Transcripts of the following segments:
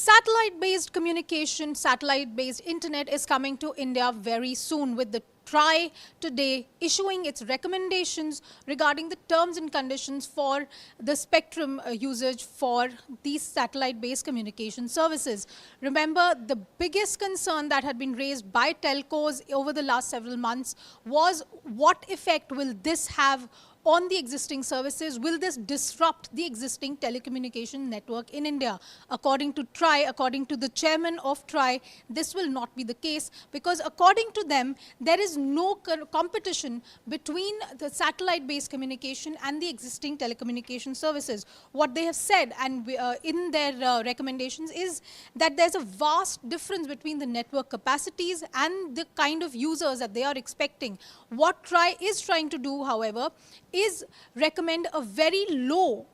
Satellite-based communication, satellite-based internet is coming to India very soon, with the TRAI today issuing its recommendations regarding the terms and conditions for the spectrum usage for these satellite-based communication services. Remember, the biggest concern that had been raised by telcos over the last several months was what effect will this have on the existing services? Will this disrupt the existing telecommunication network in India? According to TRAI, according to the chairman of TRAI, this will not be the case, because according to them, there is no competition between the satellite-based communication and the existing telecommunication services. What they have said and in their recommendations is that there's a vast difference between the network capacities and the kind of users that they are expecting. What TRAI is trying to do, however, is recommend a very low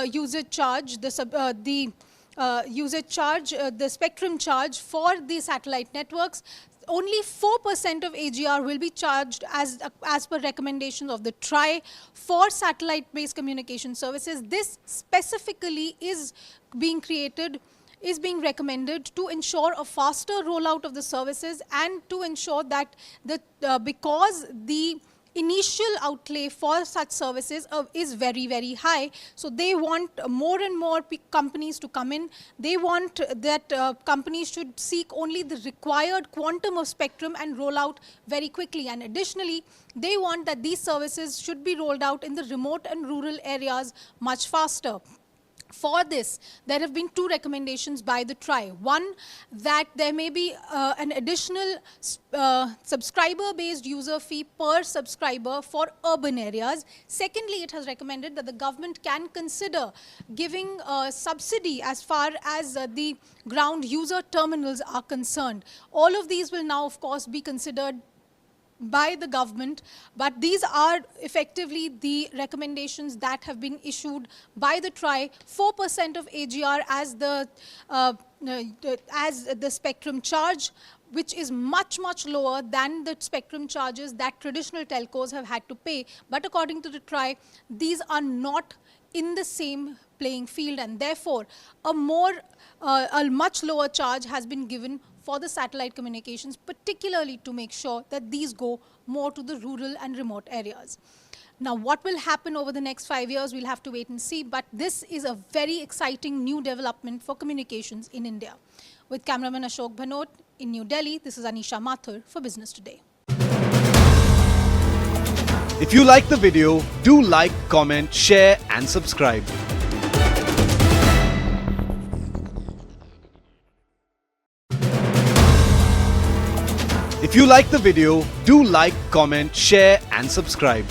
usage charge, the spectrum charge for the satellite networks. Only 4% of AGR will be charged as per recommendations of the TRAI for satellite-based communication services. This specifically is being recommended to ensure a faster rollout of the services and to ensure that because the initial outlay for such services is very, very high. So they want more and more companies to come in. They want that companies should seek only the required quantum of spectrum and roll out very quickly. And additionally, they want that these services should be rolled out in the remote and rural areas much faster. For this, there have been two recommendations by the TRAI. One, that there may be an additional subscriber-based user fee per subscriber for urban areas. Secondly, it has recommended that the government can consider giving subsidy as far as the ground user terminals are concerned. All of these will now, of course, be considered by the government, but these are effectively the recommendations that have been issued by the TRAI. 4% of AGR as the spectrum charge, which is much, much lower than the spectrum charges that traditional telcos have had to pay. But according to the TRAI, these are not in the same playing field, and therefore a much lower charge has been given for the satellite communications, particularly to make sure that these go more to the rural and remote areas. Now, what will happen over the next 5 years, we'll have to wait and see, but this is a very exciting new development for communications in India. With cameraman Ashok Bhanot in New Delhi, this is Anisha Mathur for Business Today. If you like the video, do like, comment, share and subscribe. If you like the video, do like, comment, share and subscribe.